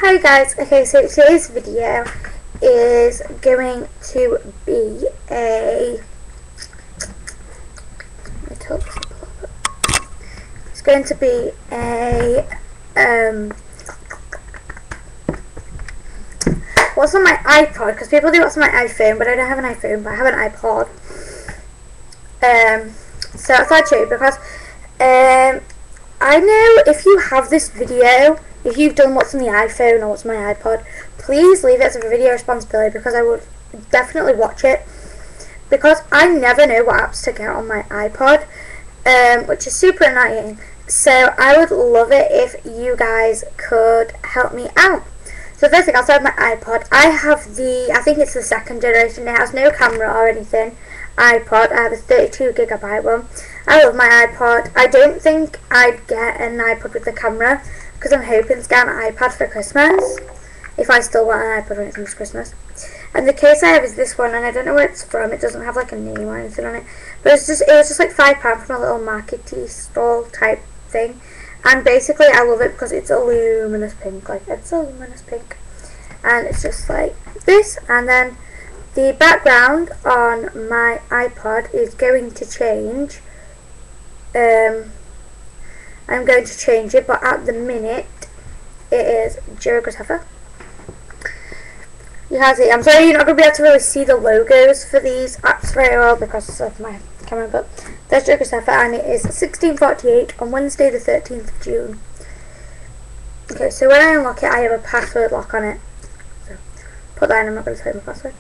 Hi guys, okay, so today's video is going to be it's going to be what's on my iPod, because people do what's on my iPhone, but I don't have an iPhone, but I have an iPod. So I thought I'd show you because I know if you have this video, if you've done what's on the iPhone or what's on my iPod, please leave it as a video responsibility because I would definitely watch it. Because I never know what apps to get on my iPod, which is super annoying. So I would love it if you guys could help me out. So first thing, I'll start with my iPod. I have I think it's the second generation. It has no camera or anything. iPod. I have a 32GB one. I love my iPod. I don't think I'd get an iPod with the camera because I'm hoping to get an iPad for Christmas, if I still want an iPod when it comes to Christmas. And the case I have is this one, and I don't know where it's from. It doesn't have like a name or anything on it, but it was just like £5 from a little markety stall type thing. And basically I love it because it's a luminous pink, and it's just like this. And then the background on my iPod is going to change. I'm going to change it, but at the minute it is geographer. You can see, I'm sorry you're not going to be able to really see the logos for these apps very well because of my camera, but there's geographer, and it is 16:48 on Wednesday the 13th of June. Okay, so when I unlock it, I have a password lock on it. So put that in, I'm not going to tell you my password.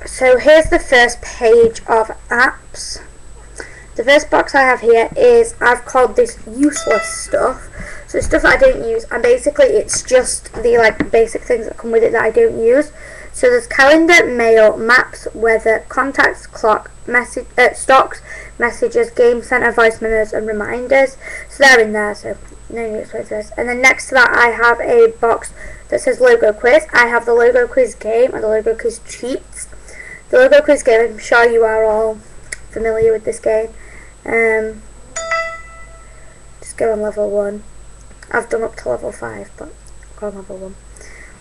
So here's the first page of apps. The first box I have here is, I've called this useless stuff. So stuff that I don't use, and basically it's just the like basic things that come with it that I don't use. So there's calendar, mail, maps, weather, contacts, clock, message, stocks, messages, game center, voice memos, and reminders. So they're in there, so no need to explain this. And then next to that I have a box that says logo quiz. I have the logo quiz game and the logo quiz cheats. The logo quiz game, I'm sure you are all familiar with this game. Just go on level 1. I've done up to level 5, but go on level 1.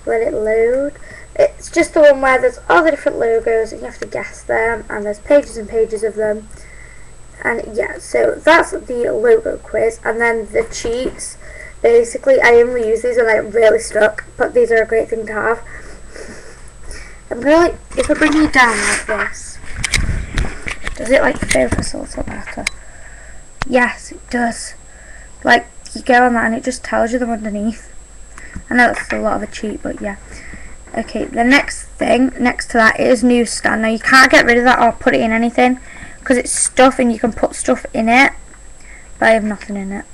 Let it load. It's just the one where there's all the different logos and you have to guess them, and there's pages and pages of them. And yeah, so that's the logo quiz. And then the cheats, basically I only use these when I'm really stuck, but these are a great thing to have. I'm gonna like, if I bring you down like this, does it like focus a little better? Yes, it does. Like, you go on that and it just tells you them underneath. I know that's a lot of a cheat, but yeah. Okay, the next thing, next to that is newsstand. Now you can't get rid of that or put it in anything because it's stuff and you can put stuff in it, but I have nothing in it.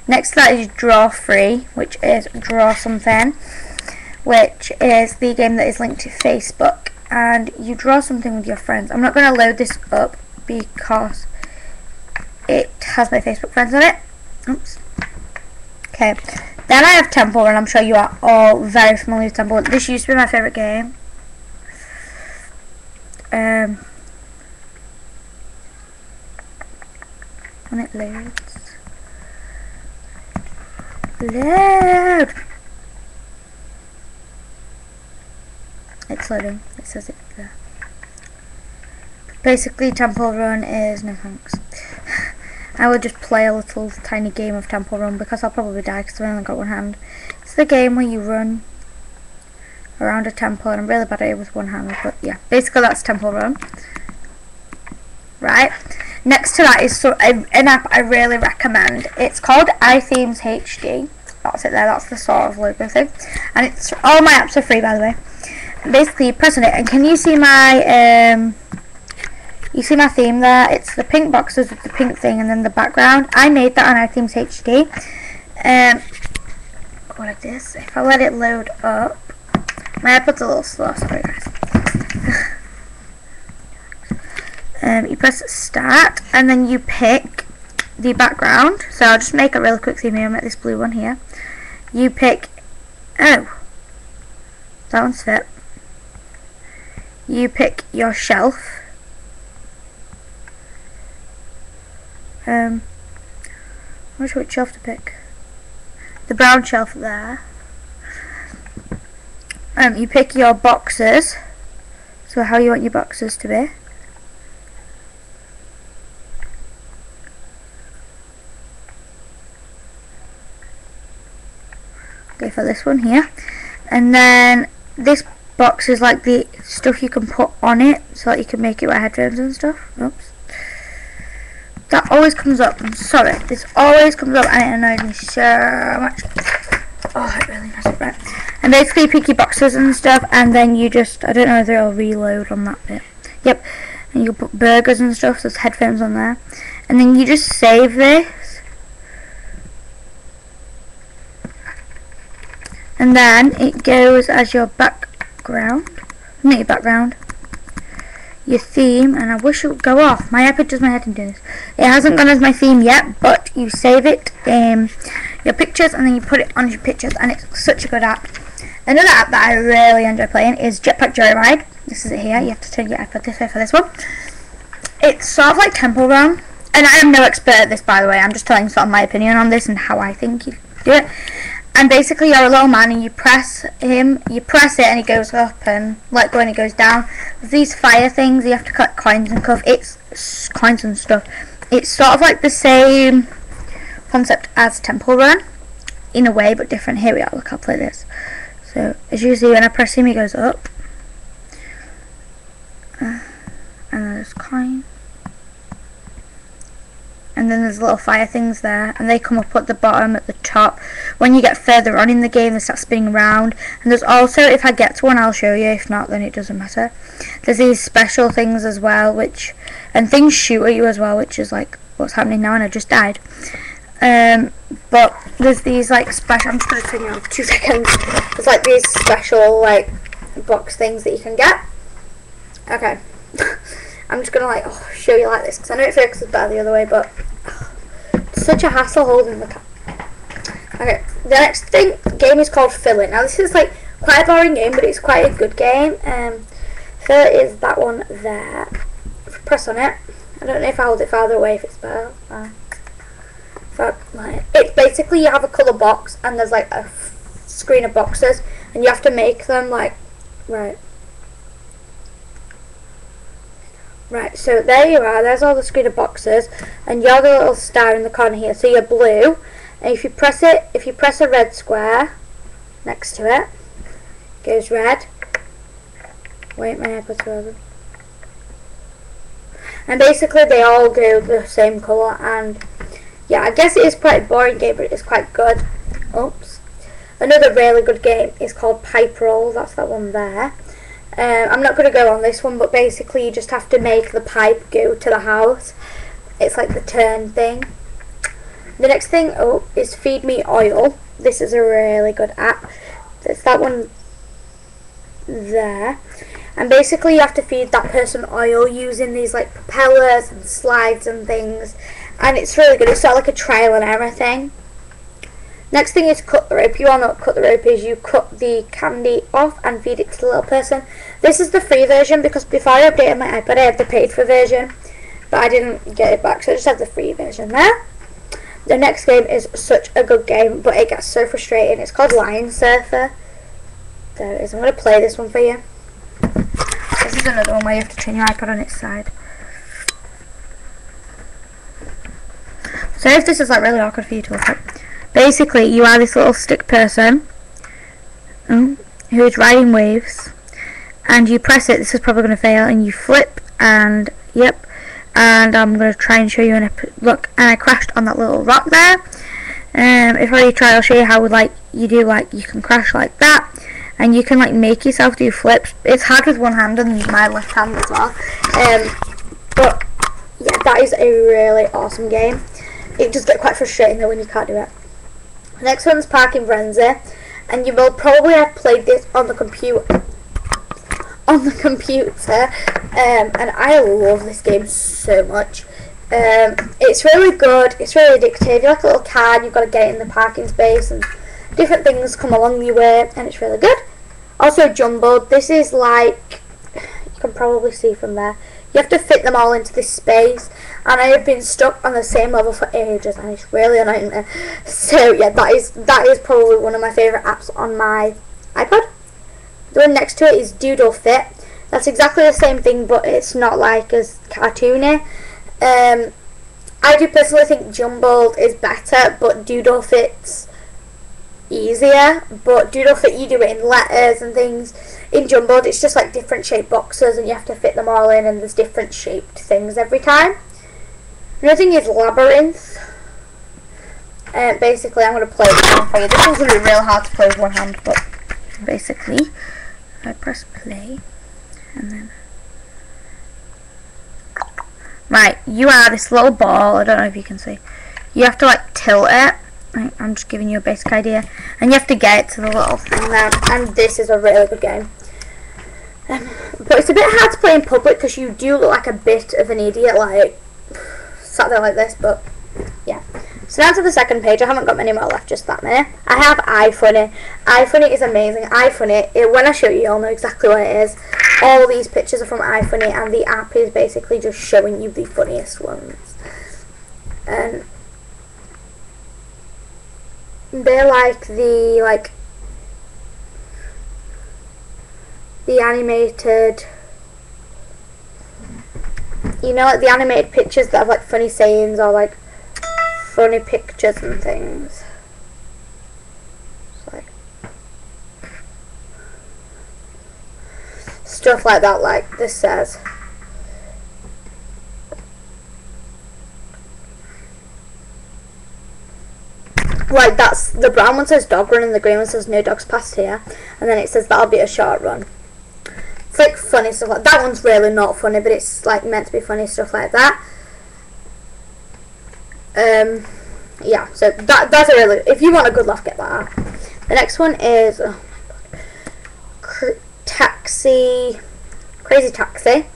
Next to that is draw free, which is draw something, which is the game that is linked to Facebook, and you draw something with your friends. I'm not going to load this up because it has my Facebook friends on it. Oops. Okay, then I have Temple Run. I'm sure you are all very familiar with Temple Run. This used to be my favourite game. When it loads. Load! It's loading. It says it there. Basically, Temple Run is no thanks. I will just play a little tiny game of Temple Run because I'll probably die because I've only got one hand. It's the game where you run around a temple, and I'm really bad at it with one hand, but yeah, basically that's Temple Run. Right, next to that is an app I really recommend. It's called iThemes HD. That's it there, that's the sort of logo thing, and it's all my apps are free, by the way. And basically you press on it, and can you see my you see my theme there? It's the pink boxes with the pink thing and then the background. I made that on iThemes HD. Go like this. If I let it load up, my iPod's a little slow, sorry guys. You press start and then you pick the background. So I'll just make a really quick theme here. I'll make this blue one here. You pick, oh, that one's fit. You pick your shelf. I'm not sure which shelf to pick. The brown shelf there. you pick your boxes, so how you want your boxes to be. Go for this one here, and then this box is like the stuff you can put on it, so that you can make it wear headphones and stuff. Oops. That always comes up. I'm sorry, this always comes up and it annoys me so much. Oh, it really messes up. Right. And basically you pick your boxes and stuff, and then you just, I don't know whether it'll reload on that bit. Yep. And you put burgers and stuff, so there's headphones on there. And then you just save this. And then it goes as your background. Not your background. Your theme, and I wish it would go off. My iPad does my head in doing this. It hasn't gone as my theme yet, but you save it in your pictures and then you put it on your pictures, and it's such a good app. Another app that I really enjoy playing is Jetpack Joyride. This is it here. You have to turn your iPad this way for this one. It's sort of like Temple Run, and I am no expert at this, by the way. I'm just telling sort of my opinion on this and how I think you do it. And basically you're a little man and you press it and he goes up and let go and it goes down. With these fire things, you have to collect coins and stuff. It's coins and stuff. It's sort of like the same concept as Temple Run in a way, but different. Here we are, look, I'll play this. So as you see, when I press him, he goes up. And there's coin. And then there's little fire things there, and they come up at the bottom, at the top. When you get further on in the game, they start spinning around. And there's also, if I get to one, I'll show you. If not, then it doesn't matter. There's these special things as well, and things shoot at you as well, which is like what's happening now, and I just died. But there's these like special, I'm just going to turn you on for 2 seconds. There's like these special like box things that you can get. Okay. I'm just going to like show you like this, because I know it focuses better the other way, but it's such a hassle holding the camera. Okay, the next game is called Fill It. Now this is like quite a boring game, but it's quite a good game. Fill It is that one there. If you press on it, I don't know if I hold it farther away if it's better. It's basically you have a colour box and there's like a screen of boxes and you have to make them like, Right, so there you are, there's all the screen of boxes, and you're the little star in the corner here, so you're blue, and if you press a red square next to it, it goes red. Wait, my iPad's frozen. And basically they all go the same colour, and yeah, I guess it is quite a boring game, but it is quite good. Oops. Another really good game is called Pipe Roll, that's that one there. I'm not going to go on this one, but basically you just have to make the pipe go to the house. It's like the turn thing. The next thing is Feed Me Oil. This is a really good app. It's that one there. And basically you have to feed that person oil using these like propellers and slides and things. And it's really good. It's sort of like a trial and error thing. Next thing is Cut the Rope. You all know what Cut the Rope is. You cut the candy off and feed it to the little person. This is the free version because before I updated my iPad I had the paid for version, but I didn't get it back, so I just have the free version there. The next game is such a good game, but it gets so frustrating. It's called Line Surfer. There it is. I'm going to play this one for you. This is another one where you have to turn your iPad on its side. So if this is like really awkward for you to look at. Basically, you are this little stick person who is riding waves, and you press it. This is probably going to fail, and you flip, and yep. And I'm going to try and show you look. And I crashed on that little rock there. If I try, I'll show you how you can crash like that, and you can like make yourself do flips. It's hard with one hand and my left hand as well. But yeah, that is a really awesome game. It does get quite frustrating though when you can't do it. Next one's Parking Frenzy, and you will probably have played this on the computer. And I love this game so much. It's really good. It's really addictive. You're like a little car, and you've got to get in the parking space, and different things come along your way, and it's really good. Also Jumbled. This is like, you can probably see from there. You have to fit them all into this space, and I have been stuck on the same level for ages, and it's really annoying me. So yeah, that is probably one of my favourite apps on my iPod. The one next to it is Doodle Fit. That's exactly the same thing, but it's not like as cartoony. I do personally think Jumbled is better, but Doodle Fit's easier. But Doodle Fit, you do it in letters and things. In Jumbled, it's just like different shaped boxes, and you have to fit them all in, and there's different shaped things every time. Another thing is Labyrinth. Basically, I'm going to play it for you. This one's going to be real hard to play with one hand, but basically, I press play, and then... Right, you are this little ball, I don't know if you can see. You have to like tilt it. Right, I'm just giving you a basic idea. And you have to get it to the little thing there. And this is a really good game. But it's a bit hard to play in public because you do look like a bit of an idiot, like, sat there like this, but yeah. So now to the second page. I haven't got many more left, just that many. I have iFunny. iFunny is amazing. iFunny, when I show you, you'll know exactly what it is. All these pictures are from iFunny, and the app is basically just showing you the funniest ones. And they're like the animated, you know, like the animated pictures that have like funny sayings or like funny pictures and things. It's like stuff like that, like this says. Like that's, the brown one says dog run and the green one says no dogs past here, and then it says that'll be a short run. It's like funny stuff like that. One's really not funny, but it's like meant to be funny, stuff like that. Yeah, so that's a really, if you want a good laugh, get that. The next one is, oh my god, Crazy Taxi.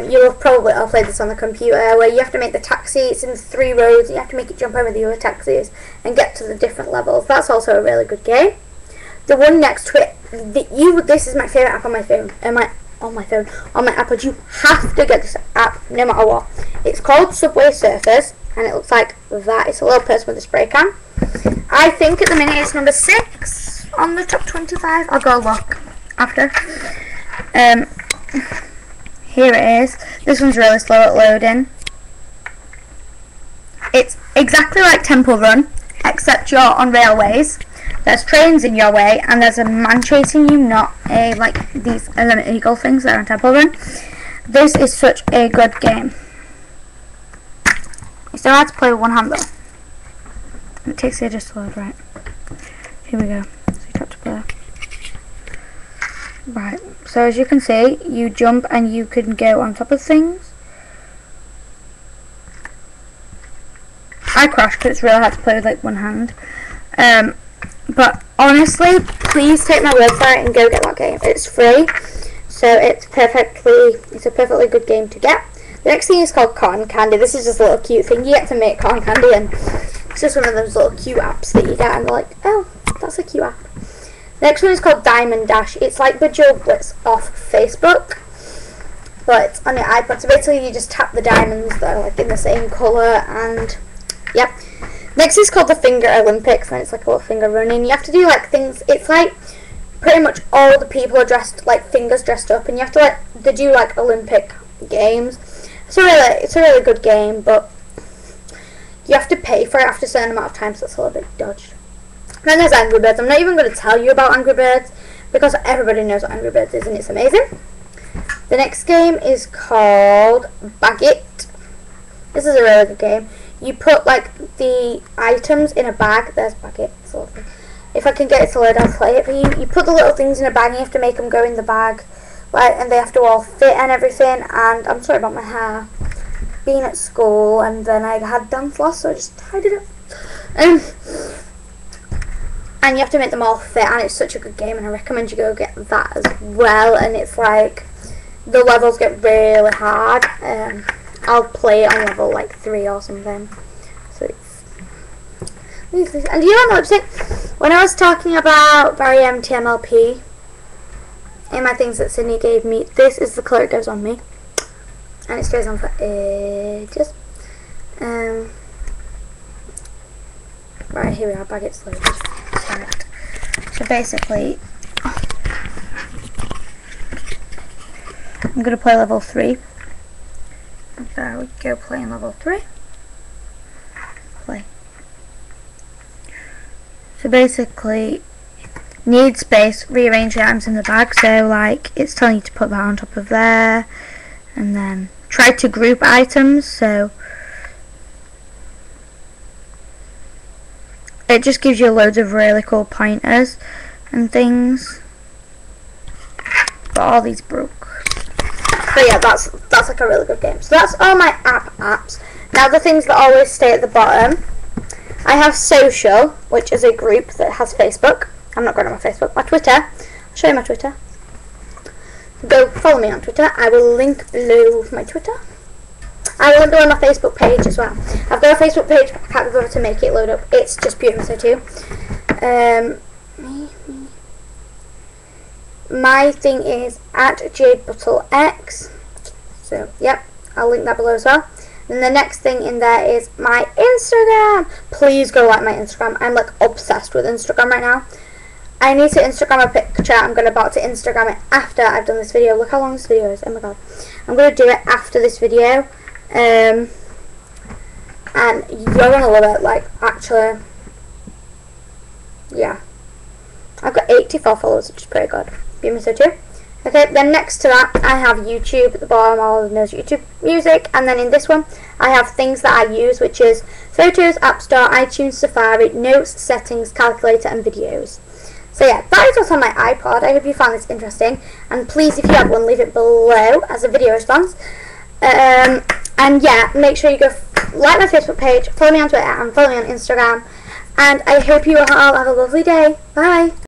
You'll probably all played this on the computer, where you have to make the taxi. It's in 3 roads, and you have to make it jump over the other taxis and get to the different levels. That's also a really good game. The one next to it, this is my favourite app on my phone. On my iPod. You have to get this app no matter what. It's called Subway Surfers, and it looks like that. It's a little person with a spray can. I think at the minute it's number 6 on the top 25. I'll go look after. Here it is. This one's really slow at loading. It's exactly like Temple Run, except you're on railways. There's trains in your way, and there's a man chasing you, not like these Element Eagle things that are on Temple Run. This is such a good game. It's still hard to play with one hand though. It takes ages to load, right? Here we go. So you tap to play. Right, so as you can see, you jump and you can go on top of things. I crashed because it's really hard to play with like one hand. But honestly, please take my word for it and go get that game. It's free, so it's a perfectly good game to get. The next thing is called Cotton Candy. This is just a little cute thing. You get to make cotton candy, and it's just one of those little cute apps that you get, and they're like, oh, that's a cute app. The next one is called Diamond Dash. It's like Bejeweled Blitz off Facebook, but it's on your iPod. So basically you just tap the diamonds that are like in the same colour, and yep. Next is called the Finger Olympics, and it's like a little finger running. You have to do like things, it's like pretty much all the people are dressed, like fingers dressed up, and you have to like, they do like Olympic games. It's a really good game, but you have to pay for it after a certain amount of time, so it's a little bit dodged. Then there's Angry Birds. I'm not even going to tell you about Angry Birds because everybody knows what Angry Birds is, and it's amazing. The next game is called Bag It. This is a really good game. You put like the items in a bag. There's Bag It. If I can get it to load, I'll play it for you. You put the little things in a bag and you have to make them go in the bag, like, and they have to all fit and everything. And I'm sorry about my hair. Being at school, and then I had dance loss, so I just tied it up. And you have to make them all fit, and it's such a good game, and I recommend you go get that as well. And it's like, the levels get really hard. I'll play it on level like 3 or something. So it's, and do you know what, when I was talking about Barry MTMLP in my things that Sydney gave me, this is the colour it goes on me, and it stays on for ages. Right, here we are, Bag It's loaded. Right. So basically, I'm going to play level 3. There we go, playing level 3. Play. So basically, need space, rearrange the items in the bag. So like, it's telling you to put that on top of there. And then try to group items. So it just gives you loads of really cool pointers and things. But all these broke. But yeah, that's like a really good game. So that's all my apps. Now the things that always stay at the bottom. I have social, which is a group that has Facebook. I'm not going on my Facebook. My Twitter. I'll show you my Twitter. Go follow me on Twitter. I will link below my Twitter. I will link below my Facebook page as well. I've got a Facebook page, but I can't be bothered to make it load up. It's just pure so too. My thing is at JadeButtleX. So, yep, I'll link that below as well. And the next thing in there is my Instagram. Please go like my Instagram. I'm like obsessed with Instagram right now. I need to Instagram a picture. I'm about to Instagram it after I've done this video. Look how long this video is. Oh my god. I'm going to do it after this video. And you're going to love it. Like, actually. Yeah. I've got 84 followers, which is pretty good. Give me so too. Okay, then next to that, I have YouTube at the bottom, all of those YouTube music, and then in this one, I have things that I use, which is Photos, App Store, iTunes, Safari, Notes, Settings, Calculator, and Videos. So yeah, that is what's on my iPod. I hope you found this interesting, and please, if you have one, leave it below as a video response. And yeah, make sure you go like my Facebook page, follow me on Twitter, and follow me on Instagram, and I hope you all have a lovely day. Bye!